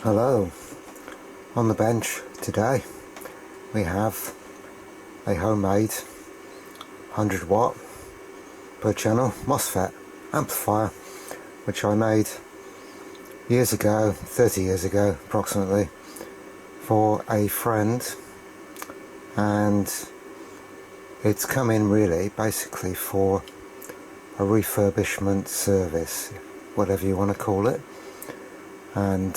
Hello. On the bench today we have a homemade 100 watt per channel Mosfet amplifier, which I made years ago, 30 years ago approximately, for a friend, and it's come in really basically for a refurbishment service, whatever you want to call it. And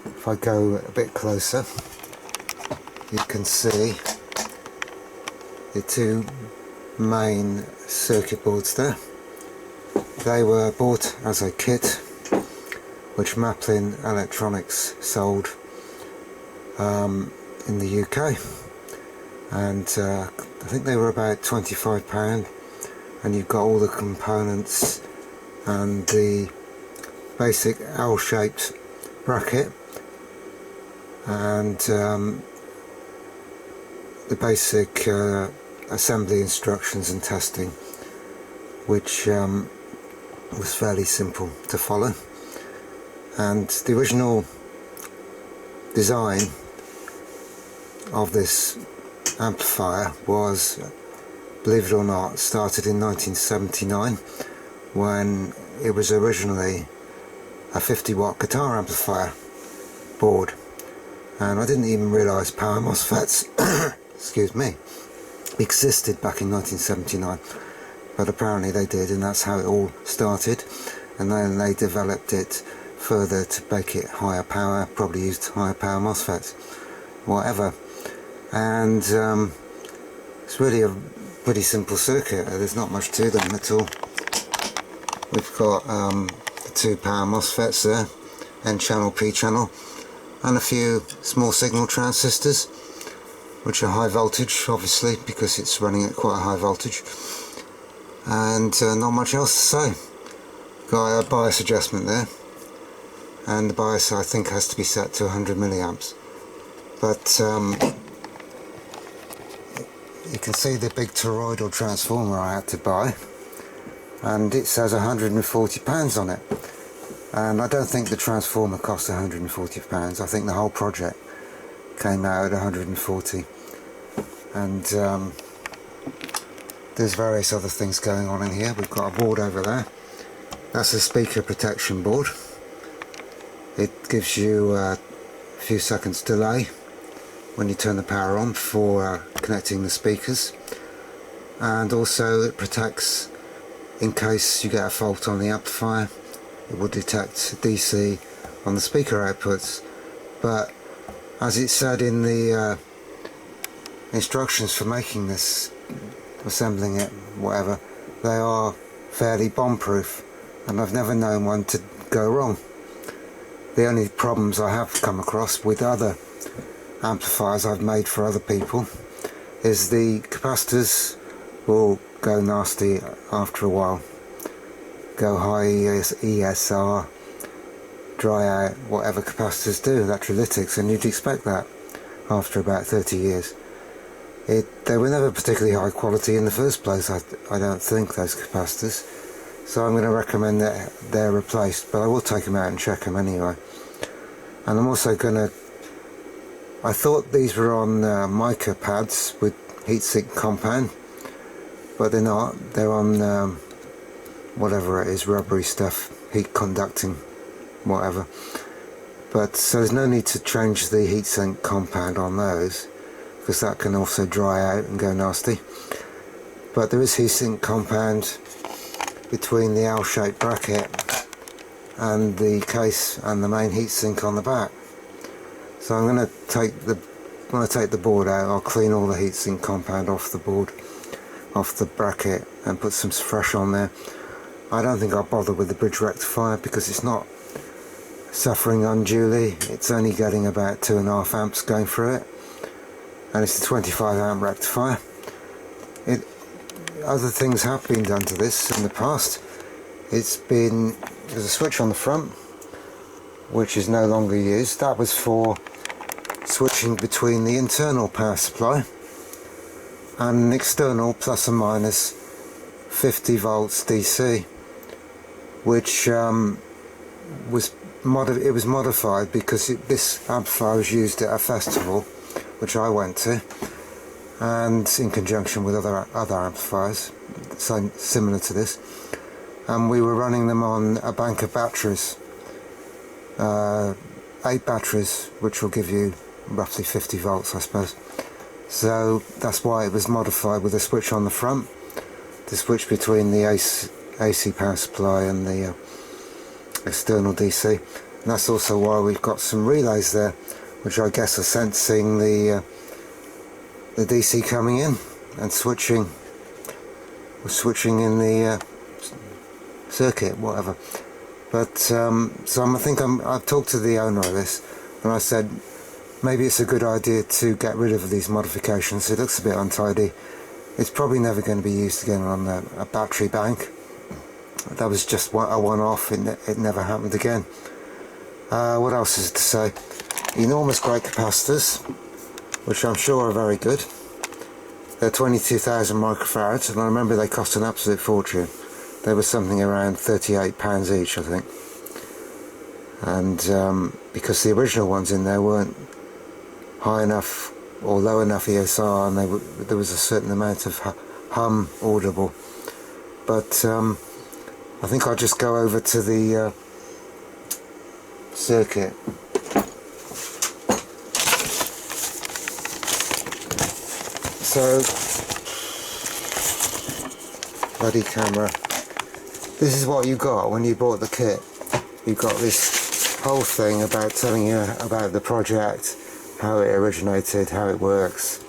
if I go a bit closer, you can see the two main circuit boards there. They were bought as a kit which Maplin Electronics sold in the UK, and I think they were about £25, and you've got all the components and the basic L-shaped bracket and the basic assembly instructions and testing, which was fairly simple to follow. And the original design of this amplifier was, believe it or not, started in 1979, when it was originally a 50 watt guitar amplifier board, and I didn't even realise power MOSFETs excuse me, existed back in 1979, but apparently they did, and that's how it all started. And then they developed it further to make it higher power, probably used higher power MOSFETs, whatever. And it's really a pretty simple circuit. There's not much to them at all. We've got the two power MOSFETs there, N channel, P channel, and a few small signal transistors, which are high voltage, obviously, because it's running at quite a high voltage. And not much else to say. Got a bias adjustment there, and the bias I think has to be set to 100 milliamps. But you can see the big toroidal transformer I had to buy, and it says £140 on it, and I don't think the transformer cost £140. I think the whole project came out at 140. And there's various other things going on in here. We've got a board over there. That's a speaker protection board. It gives you a few seconds delay when you turn the power on for connecting the speakers, and also it protects in case you get a fault on the amplifier. It will detect DC on the speaker outputs, but as it said in the instructions for making this, assembling it, whatever, they are fairly bomb-proof, and I've never known one to go wrong. The only problems I have come across with other amplifiers I've made for other people is the capacitors will go nasty after a while, go high ESR, dry out, whatever capacitors do, electrolytics, and you'd expect that after about 30 years. They were never particularly high quality in the first place, I don't think, those capacitors, so I'm going to recommend that they're replaced, but I will take them out and check them anyway. And I'm also going to, I thought these were on mica pads with heatsink compound, but they're not. They're on whatever it is, rubbery stuff, heat conducting, whatever. But so there's no need to change the heatsink compound on those, because that can also dry out and go nasty. But there is heatsink compound between the L-shaped bracket and the case and the main heatsink on the back. So I'm going to when I take the board out, I'll clean all the heatsink compound off the board, off the bracket, and put some fresh on there. I don't think I'll bother with the bridge rectifier because it's not suffering unduly. It's only getting about 2.5 amps going through it, and it's a 25 amp rectifier. Other things have been done to this in the past. There's a switch on the front which is no longer used. That was for switching between the internal power supply and an external plus or minus 50 volts DC, which was it was modified because this amplifier was used at a festival which I went to, and in conjunction with other amplifiers similar to this, and we were running them on a bank of batteries, 8 batteries, which will give you roughly 50 volts I suppose. So that's why it was modified with a switch on the front to switch between the AC power supply and the external DC, and that's also why we've got some relays there which I guess are sensing the DC coming in and switching in the circuit, whatever. But so I've talked to the owner of this, and I said maybe it's a good idea to get rid of these modifications. It looks a bit untidy. It's probably never going to be used again on a battery bank. That was just a one-off. It never happened again. What else is to say? Enormous great capacitors, which I'm sure are very good. They're 22,000 microfarads, and I remember they cost an absolute fortune. They were something around £38 each, I think. And because the original ones in there weren't high enough or low enough ESR, and there was a certain amount of hum audible. But I think I'll just go over to the circuit. So, bloody camera. This is what you got when you bought the kit. You got this whole thing about telling you about the project, how it originated, how it works,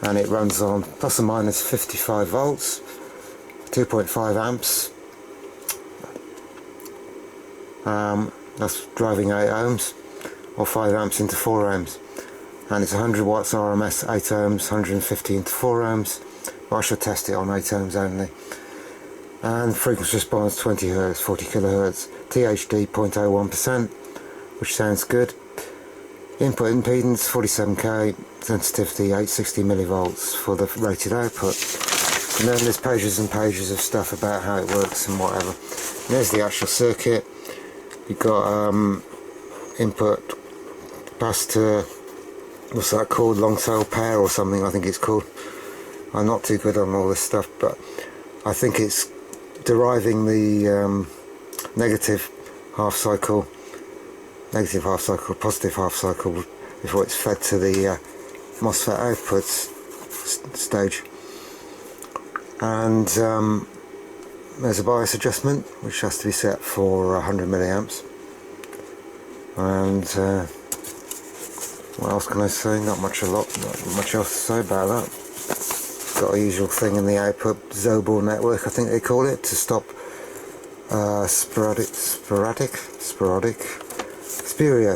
and it runs on plus or minus 55 volts, 2.5 amps. That's driving 8 ohms, or 5 amps into 4 ohms, and it's 100 watts RMS, 8 ohms, 150 into 4 ohms. Well, I should test it on 8 ohms only. And frequency response 20 Hz, 40 kHz, THD 0.01%, which sounds good. Input impedance 47k, sensitivity 860 millivolts for the rated output. And then there's pages and pages of stuff about how it works and whatever. And there's the actual circuit. You've got input capacitor, what's that called, long tail pair or something I think it's called. I'm not too good on all this stuff, but I think it's deriving the negative half cycle, positive half cycle before it's fed to the Mosfet outputs stage. And there's a bias adjustment which has to be set for 100 milliamps. And what else can I say? Not much else to say about that. Got a usual thing in the output, Zobel network I think they call it, to stop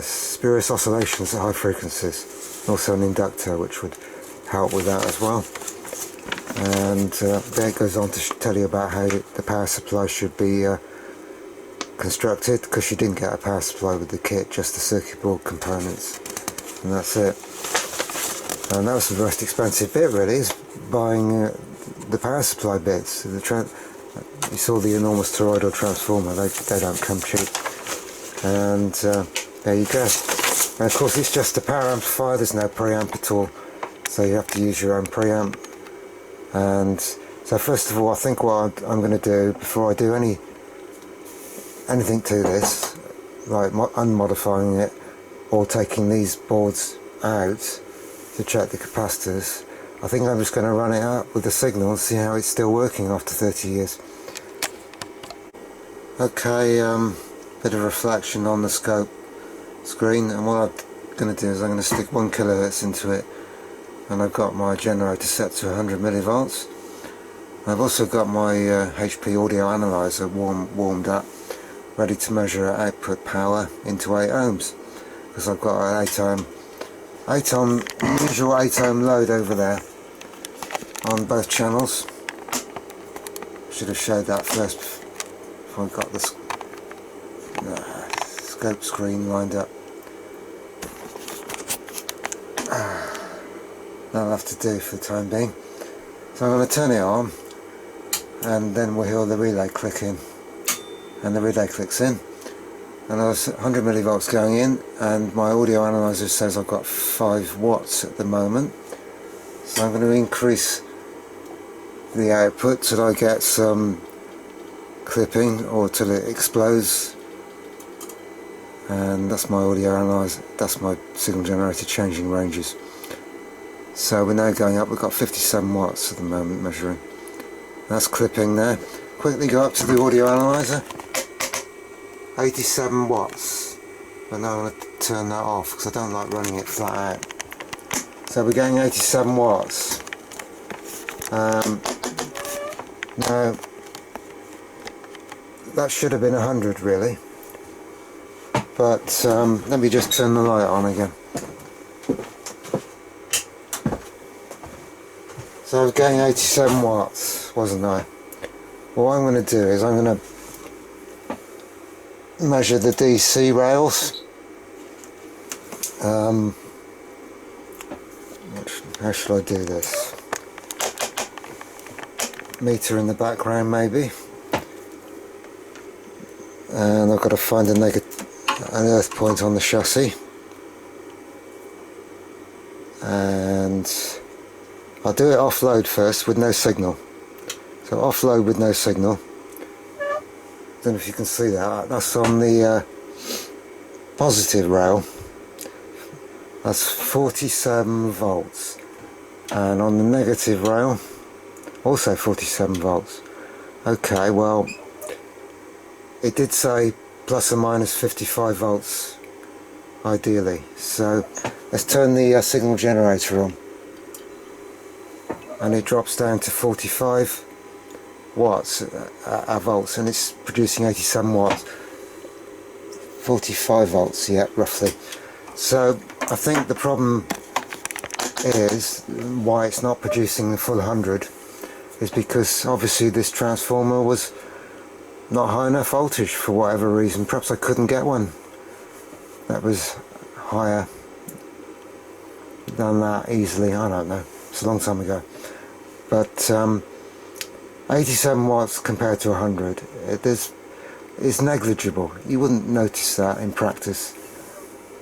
spurious oscillations at high frequencies. Also an inductor which would help with that as well. And there it goes on to tell you about how the power supply should be constructed, because you didn't get a power supply with the kit, just the circuit board components, and that's it. And that was the most expensive bit really, is buying the power supply bits. You saw the enormous toroidal transformer, they don't come cheap. And there you go. And of course it's just a power amplifier, there's no preamp at all, so you have to use your own preamp. And so first of all, I think what I'm going to do before I do anything to this, like unmodifying it or taking these boards out to check the capacitors, I think I'm just going to run it out with the signal and see how it's still working after 30 years. Okay, bit of reflection on the scope screen, and what I'm going to do is I'm going to stick 1 kHz into it, and I've got my generator set to 100 millivolts. I've also got my HP audio analyzer warmed up, ready to measure output power into 8 ohms, because I've got an 8 usual 8 ohm load over there on both channels. Should have showed that first before I got the scope screen lined up. That'll have to do for the time being. So I'm going to turn it on, and then we'll hear the relay click in. And the relay clicks in, and there's 100 millivolts going in, and my audio analyzer says I've got 5 watts at the moment. So I'm going to increase the output till I get some clipping or till it explodes, and that's my audio analyzer, that's my signal generator changing ranges. So we're now going up, we've got 57 watts at the moment measuring. That's clipping there. Quickly go up to the audio analyzer, 87 watts, but now I'm going to turn that off because I don't like running it flat out. So we're getting 87 watts. Now that should have been 100 really, but let me just turn the light on again. So I was getting 87 watts, wasn't I? Well, what I'm going to do is I'm going to measure the DC rails. How should I do this? Meter in the background maybe, and I've got to find an earth point on the chassis, and I'll do it offload first with no signal. So offload with no signal. Don't know if you can see that. That's on the positive rail. That's 47 volts, and on the negative rail also 47 volts. Okay, well it did say plus or minus 55 volts ideally, so let's turn the signal generator on, and it drops down to 45 watts volts, and it's producing 87 watts, 45 volts, yeah, roughly. So I think the problem is why it's not producing the full 100 is because obviously this transformer was not high enough voltage for whatever reason. Perhaps I couldn't get one that was higher than that easily, I don't know, it's a long time ago. But 87 watts compared to 100, it's negligible. You wouldn't notice that in practice.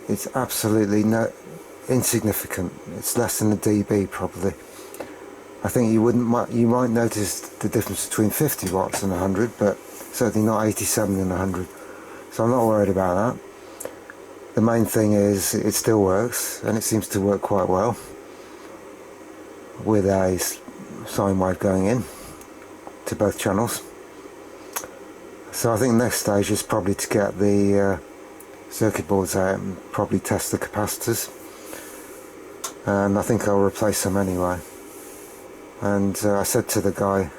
It's absolutely insignificant. It's less than a dB probably. I think you might notice the difference between 50 watts and 100, but certainly not 87 and 100. So I'm not worried about that. The main thing is it still works, and it seems to work quite well with a sine wave going in to both channels. So I think the next stage is probably to get the circuit boards out and probably test the capacitors, and I think I'll replace them anyway. And I said to the guy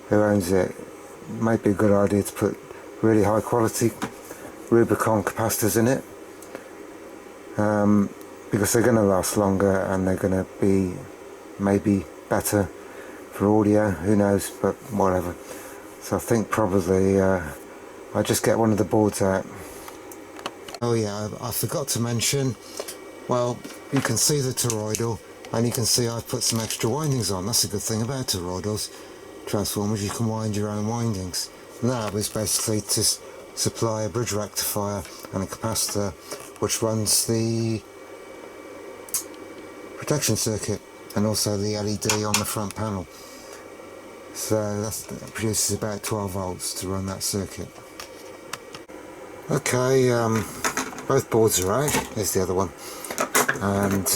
who owns it, it might be a good idea to put really high quality Rubicon capacitors in it, because they're going to last longer and they're going to be maybe better for audio, who knows, but whatever. So I think probably I'll just get one of the boards out. Oh yeah, I forgot to mention, well, you can see the toroidal, and you can see I've put some extra windings on. That's a good thing about toroidals transformers, you can wind your own windings. And that was basically to supply a bridge rectifier and a capacitor which runs the protection circuit and also the LED on the front panel. So that produces about 12 volts to run that circuit. Okay, both boards are out. Here's the other one. And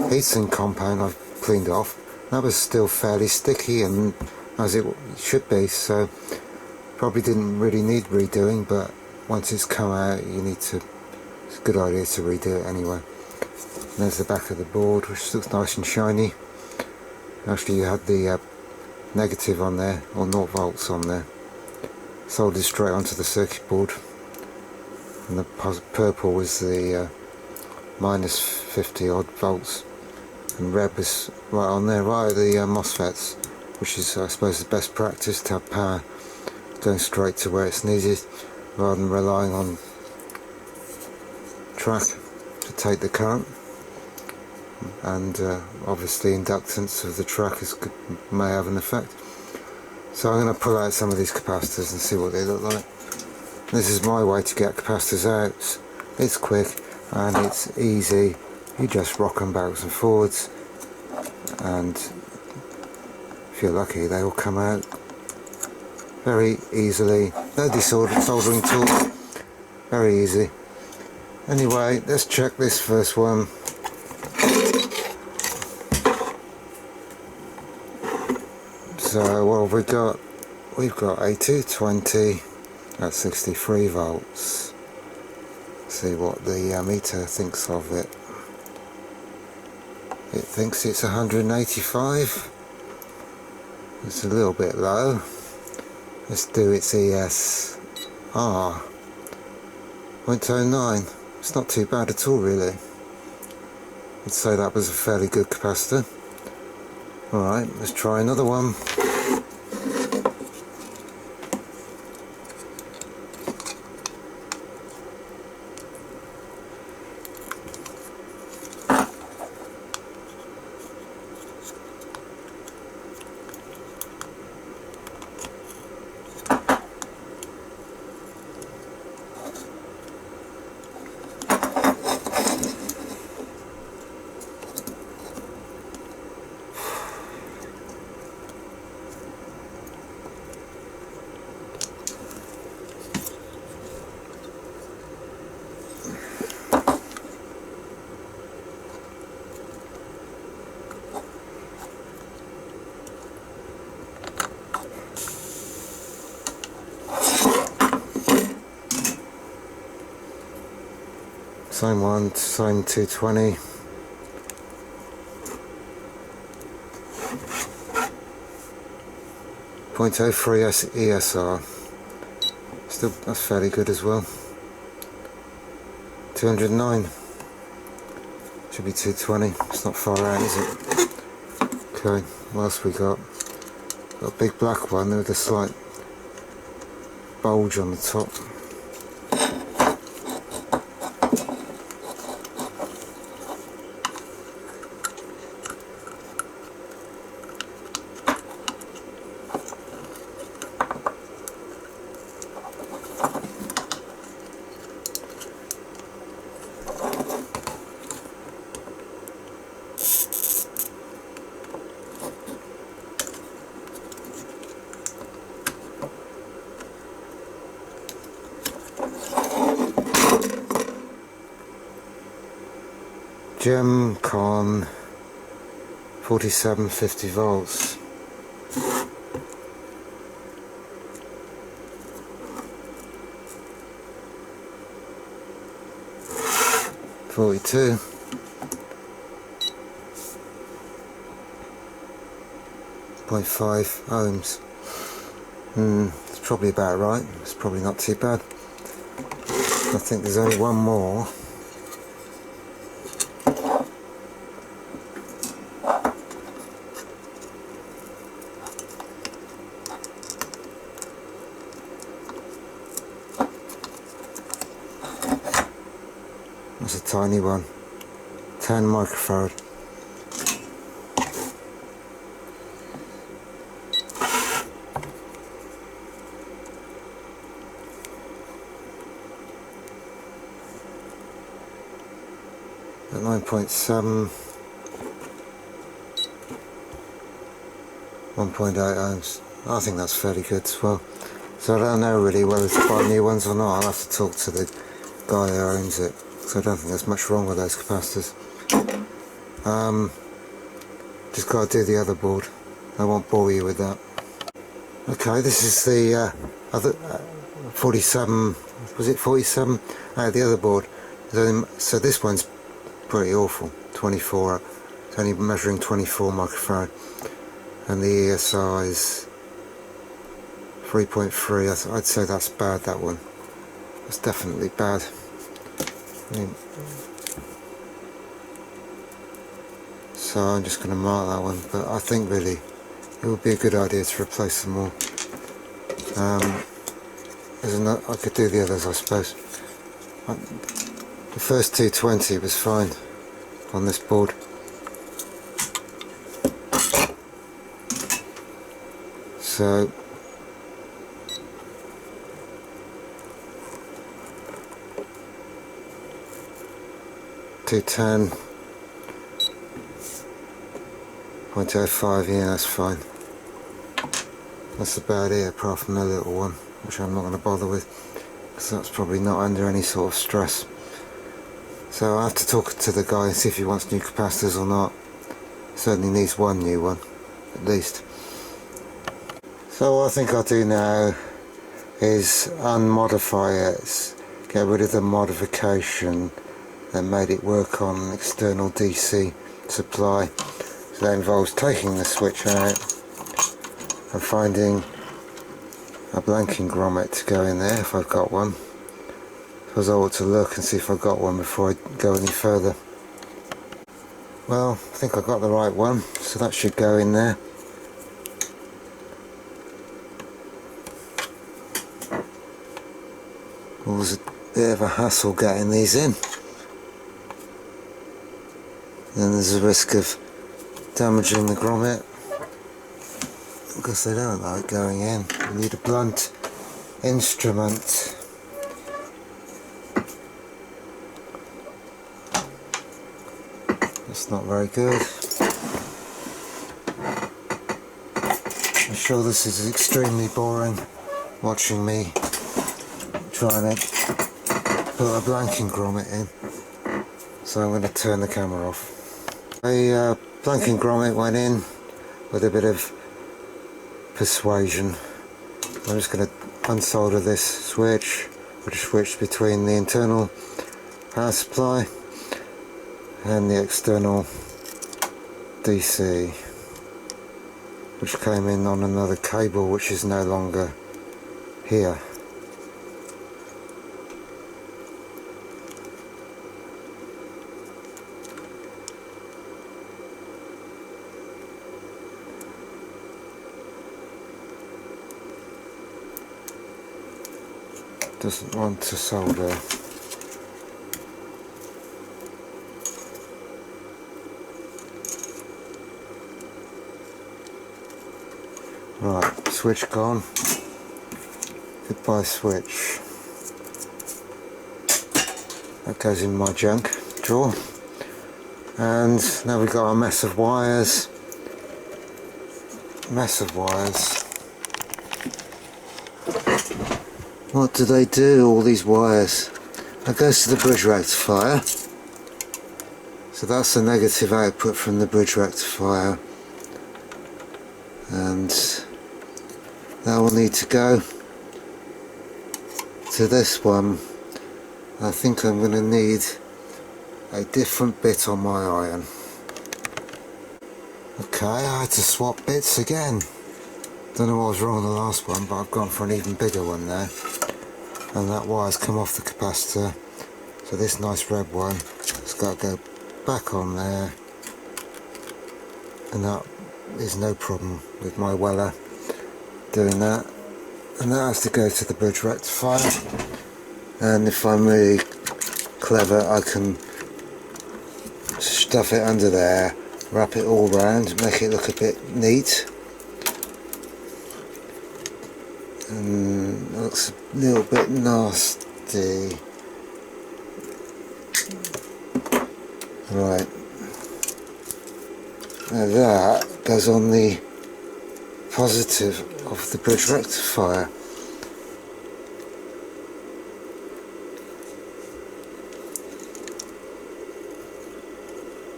heatsink compound I've cleaned off. That was still fairly sticky and as it should be, so probably didn't really need redoing, but once it's come out it's a good idea to redo it anyway. And there's the back of the board, which looks nice and shiny. Actually you had the negative on there, or 0 volts on there, soldered straight onto the circuit board, and the purple was the minus 50 odd volts, and red was right on there, right at the Mosfets, which is I suppose the best practice, to have power going straight to where it's needed rather than relying on track to take the current. And obviously inductance of the track may have an effect. So I'm going to pull out some of these capacitors and see what they look like. This is my way to get capacitors out. It's quick and it's easy. You just rock them backwards and forwards, and if you're lucky they will come out very easily. No soldering tools, very easy. Anyway, let's check this first one. So what have we got? We've got a 220 at 63 volts. See what the meter thinks of it. It thinks it's 185. It's a little bit low. Let's do its ES. 0.09. It's not too bad at all, really. I'd say that was a fairly good capacitor. Alright, let's try another one. Same one, same 220. .03 ESR. Still, that's fairly good as well. 209. Should be 220. It's not far out, is it? Okay, what else we got? Got a big black one with a slight bulge on the top. Gemcon 4750 volts. .42. .5 ohms. It's probably about right. It's probably not too bad. I think there's only one more. That's a tiny one, 10 microfarad. At 9.7, 1.8 ohms. I think that's fairly good as well. So I don't know really whether to buy new ones or not. I'll have to talk to the guy who owns it. So I don't think there's much wrong with those capacitors. Just got to do the other board. I won't bore you with that. Okay, this is the other 47. Was it 47? The other board. So this one's pretty awful. 24. It's only measuring 24 microfarad, and the ESR is 3.3. I'd say that's bad. That one. That's definitely bad. So I'm just going to mark that one, but I think really it would be a good idea to replace them all. I could do the others, I suppose. The first 220 was fine on this board. So 210, 0.05, yeah, that's fine. That's about it, apart from the little one, which I'm not going to bother with, because that's probably not under any sort of stress. So I have to talk to the guy and see if he wants new capacitors or not. Certainly needs one new one, at least. So what I think I'll do now is unmodify it, get rid of the modification that made it work on an external DC supply. So that involves taking the switch out and finding a blanking grommet to go in there if I've got one. Because I ought to look and see if I've got one before I go any further. Well, I think I've got the right one, so that should go in there. Always a bit of a hassle getting these in. Then there's a risk of damaging the grommet, because they don't like going in. You need a blunt instrument. That's not very good. I'm sure this is extremely boring, watching me trying to put a blanking grommet in. So I'm going to turn the camera off. A blanking grommet went in with a bit of persuasion. I'm just going to unsolder this switch, which switched between the internal power supply and the external DC, which came in on another cable which is no longer here. Doesn't want to solder. Right, switch gone. Goodbye switch. That goes in my junk drawer. And now we've got a mess of wires. What do they do, all these wires? That goes to the bridge rectifier. So that's the negative output from the bridge rectifier. And that will need to go to this one. I think I'm going to need a different bit on my iron. Okay, I had to swap bits again. Don't know what was wrong with the last one, but I've gone for an even bigger one now. And that wire's come off the capacitor. So this nice red one has got to go back on there. And that is no problem with my Weller doing that. And that has to go to the bridge rectifier. And if I'm really clever, I can stuff it under there, wrap it all round, make it look a bit neat. And it looks a little bit nasty. Right. Now that goes on the positive of the bridge rectifier.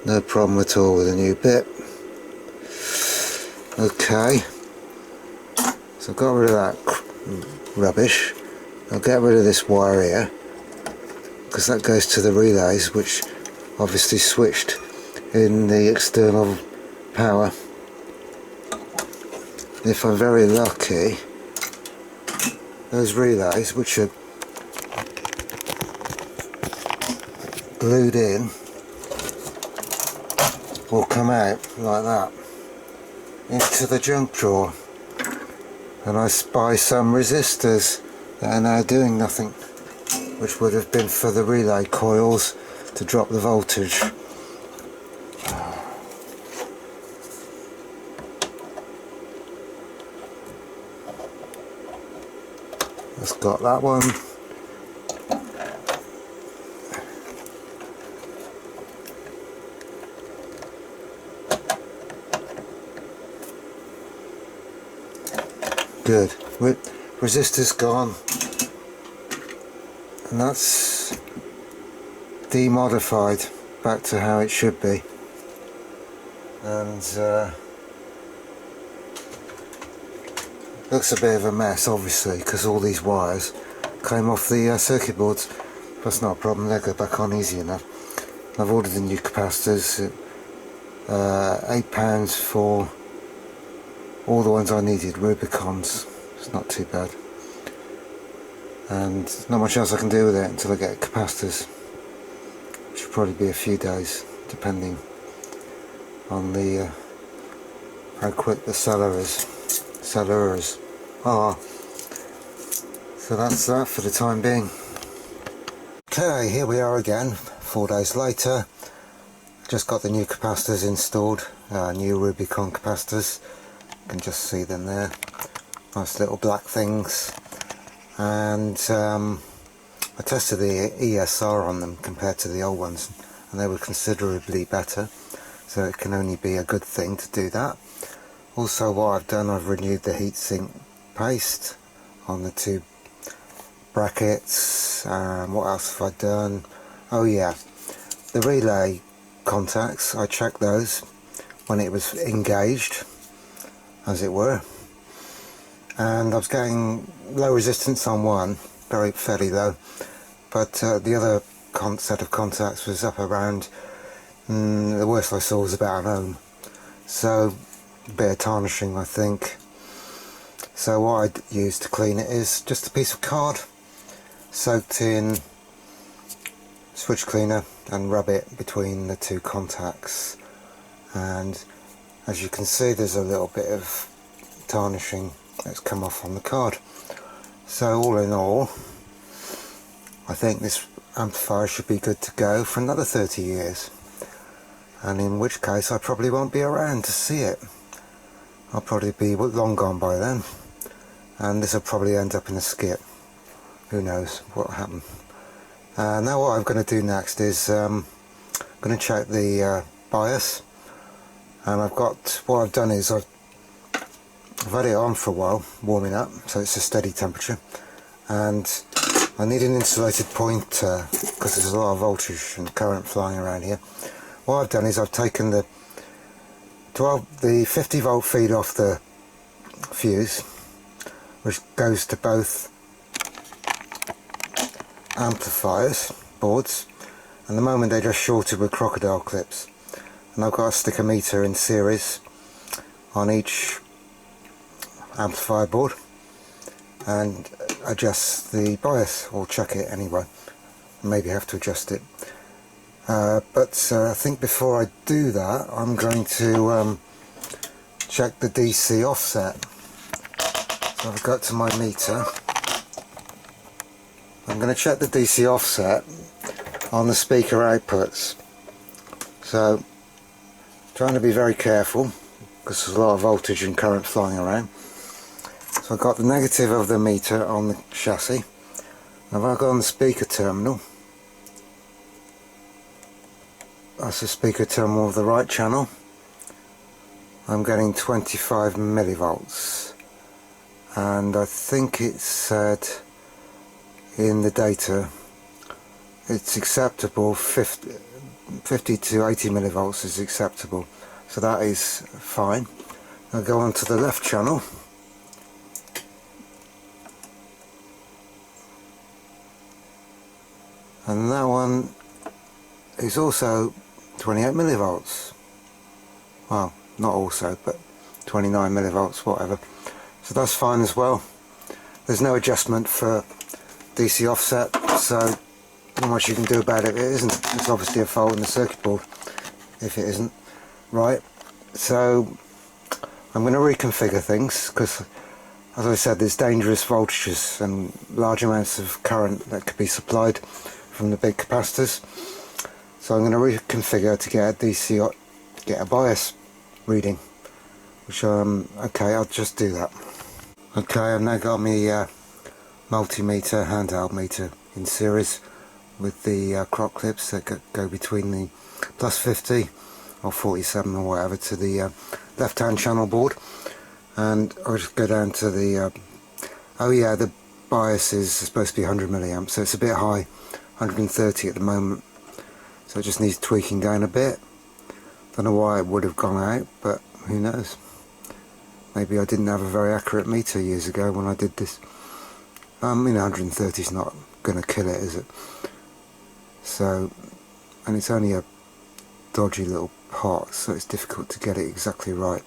No problem at all with a new bit. Okay. So I've got rid of that rubbish. I'll get rid of this wire here, because that goes to the relays, which obviously switched in the external power. If I'm very lucky, those relays, which are glued in, will come out like that into the junk drawer, and I spy some resistors that are now doing nothing, which would have been for the relay coils to drop the voltage. Let's got that one. good. Resistor's gone, and that's demodified back to how it should be, and looks a bit of a mess obviously because all these wires came off the circuit boards. That's not a problem, they'll go back on easy enough. I've ordered the new capacitors, £8 for all the ones I needed, Rubicons. It's not too bad, and not much else I can do with it until I get capacitors, which will probably be a few days depending on the how quick the sellers are. So that's that for the time being. Okay, here we are again, 4 days later. Just got the new capacitors installed, new Rubicon capacitors. You can just see them there, nice little black things. And I tested the ESR on them compared to the old ones, and they were considerably better, so it can only be a good thing to do that. Also, what I've done, I've renewed the heatsink paste on the two brackets. What else have I done? Oh yeah, the relay contacts, I checked those when it was engaged, as it were, and I was getting low resistance on one, fairly low, but the other set of contacts was up around, the worst I saw was about 1 ohm, so a bit of tarnishing I think. So what I used to clean it is just a piece of card soaked in switch cleaner and rub it between the two contacts, and as you can see there's a little bit of tarnishing that's come off on the card. So all in all, I think this amplifier should be good to go for another 30 years, and in which case I probably won't be around to see it. I'll probably be long gone by then, and this will probably end up in a skip. Who knows what will happen. Now what I'm going to do next is I'm going to check the bias, and what I've done is I've had it on for a while, warming up, so it's a steady temperature, and I need an insulated pointer because there's a lot of voltage and current flying around here. What I've done is I've taken the 50 volt feed off the fuse, which goes to both amplifiers boards, and the moment they're just shorted with crocodile clips, and I've got to stick a meter in series on each amplifier board and adjust the bias, or check it anyway, maybe have to adjust it, but I think before I do that I'm going to check the DC offset. So I've got to my meter. I'm going to check the DC offset on the speaker outputs, so trying to be very careful because there's a lot of voltage and current flying around. So I've got the negative of the meter on the chassis. Now if I go on the speaker terminal, that's the speaker terminal of the right channel, I'm getting 25 millivolts, and I think it said in the data it's acceptable, 50 to 80 millivolts is acceptable, so that is fine. I'll go on to the left channel, and that one is also 28 millivolts, well not also, but 29 millivolts, whatever, so that's fine as well. There's no adjustment for DC offset, so not much you can do about it. It isn't. It's obviously a fault in the circuit board if it isn't right. So I'm going to reconfigure things because, as I said, there's dangerous voltages and large amounts of current that could be supplied from the big capacitors. So I'm going to reconfigure to get a bias reading, which okay, I'll just do that. Okay, I've now got my multimeter, handheld meter in series with the crop clips that go between the plus 50 or 47 or whatever to the left hand channel board, and I'll just go down to the oh yeah, the bias is supposed to be 100 milliamps, so it's a bit high, 130 at the moment, so it just needs tweaking down a bit. Don't know why it would have gone out, but who knows. Maybe I didn't have a very accurate meter years ago when I did this. 130 is not going to kill it, is it? So, and it's only a dodgy little pot, so it's difficult to get it exactly right.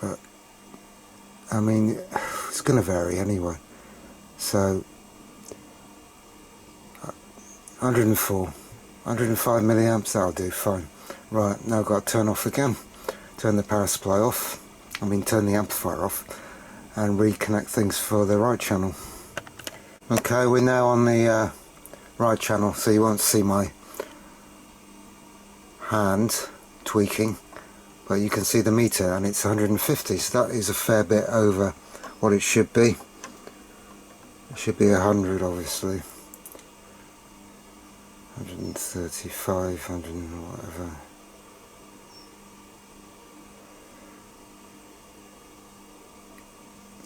But I mean, it's going to vary anyway. So 104, 105 milliamps, that'll do fine. Right, now I've got to turn off again, turn the power supply off, turn the amplifier off, and reconnect things for the right channel. Okay, we're now on the right channel, so you won't see my hand tweaking, but you can see the meter and it's 150, so that is a fair bit over what it should be. It should be 100 obviously. 135, 100 whatever.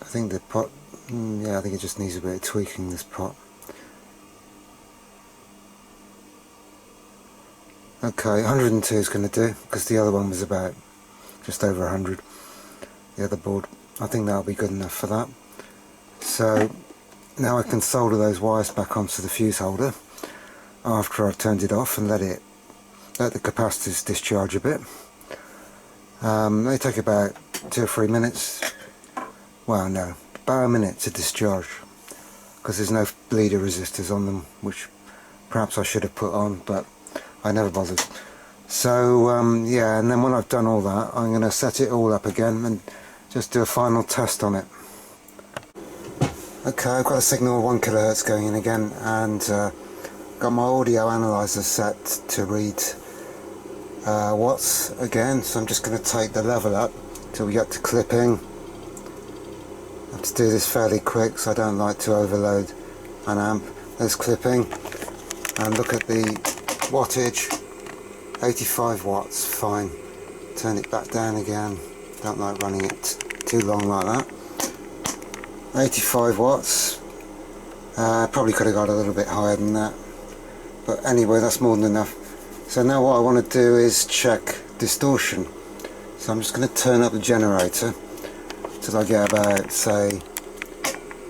I think the pot, yeah, I think it just needs a bit of tweaking, this pot. Okay, 102 is going to do, because the other one was about just over 100, the other board. I think that'll be good enough for that. So now I can solder those wires back onto the fuse holder after I've turned it off and let the capacitors discharge a bit. They take about 2 or 3 minutes. Well, no, about a minute to discharge, because there's no bleeder resistors on them, which perhaps I should have put on, but I never bothered. So yeah, and then when I've done all that, I'm going to set it all up again and just do a final test on it. Okay, I've got a signal of 1 kHz going in again, and got my audio analyzer set to read watts again, so I'm just going to take the level up till we get to clipping. I have to do this fairly quick, so I don't like to overload an amp. There's clipping, and look at the wattage, 85 watts, fine. Turn it back down again, don't like running it too long like that. 85 watts, probably could have got a little bit higher than that, but anyway, that's more than enough. So now what I want to do is check distortion, so I'm just going to turn up the generator till I get about, say,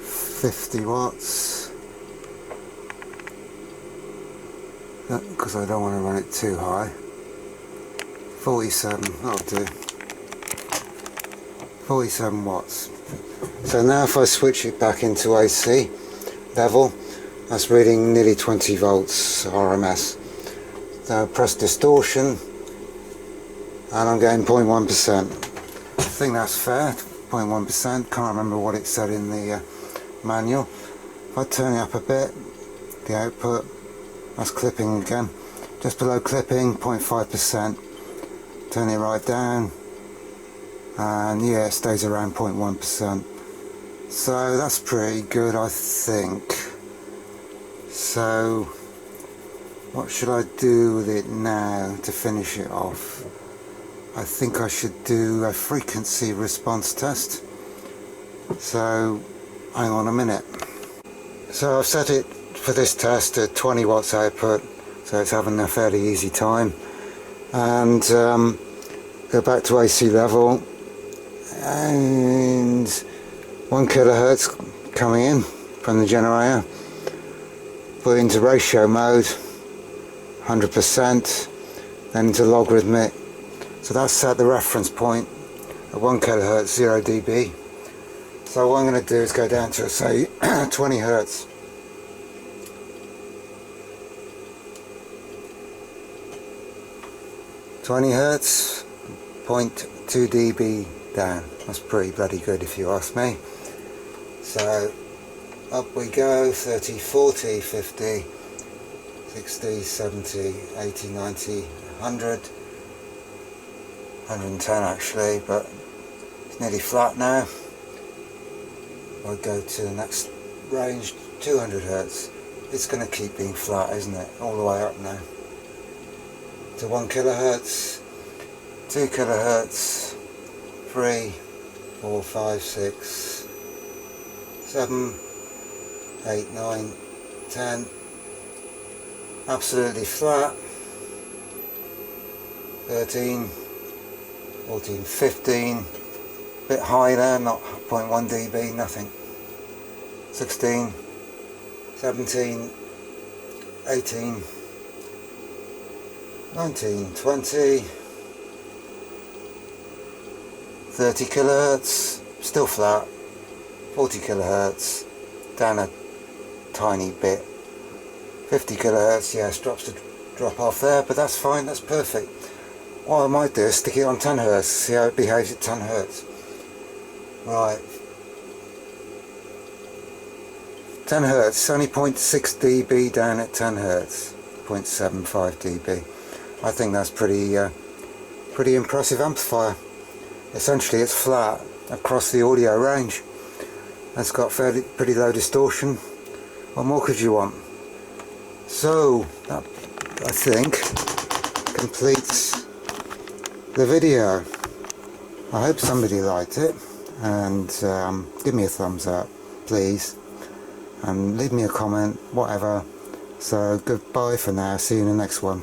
50 watts, because I don't want to run it too high. 47, that'll do. 47 watts. So now if I switch it back into AC level, that's reading nearly 20 volts RMS. Now press distortion, and I'm getting 0.1%. I think that's fair, 0.1%. Can't remember what it said in the manual. If I turn it up a bit, the output, that's clipping again. Just below clipping, 0.5%. Turn it right down, and yeah, it stays around 0.1%. So that's pretty good, I think. So what should I do with it now to finish it off? I think I should do a frequency response test. So hang on a minute. So I've set it for this test at 20 watts output, so it's having a fairly easy time. And go back to AC level, and 1 kHz coming in from the generator. Put it into ratio mode, 100%, then into logarithmic. So that's set the reference point at 1 kHz, 0 dB. So what I'm going to do is go down to, say, 20 Hertz. Hertz, 0.2 dB down. That's pretty bloody good if you ask me. So up we go, 30, 40, 50, 60, 70, 80, 90, 100, 110 actually, but it's nearly flat now. I'll go to the next range, 200 Hertz. It's going to keep being flat, isn't it? All the way up now. To 1 kHz, 2 kHz, 3, 4, 5, 6, 7, 8, 9, 10. Absolutely flat. 13, 14, 15. Bit high there, not 0.1 dB, nothing. 16, 17, 18, 19, 20, 30 kilohertz, still flat. 40 kilohertz, down a tiny bit. 50 kilohertz, yes, drop off there, but that's fine, that's perfect. What I might do is stick it on 10 hertz, see how it behaves at 10 hertz. Right. 10 hertz, only 0.6 dB down at 10 hertz. 0.75 dB. I think that's pretty impressive amplifier. Essentially it's flat across the audio range. It's got pretty low distortion. What more could you want? So that, I think, completes the video. I hope somebody liked it, and give me a thumbs up please, and leave me a comment, whatever. So goodbye for now, see you in the next one.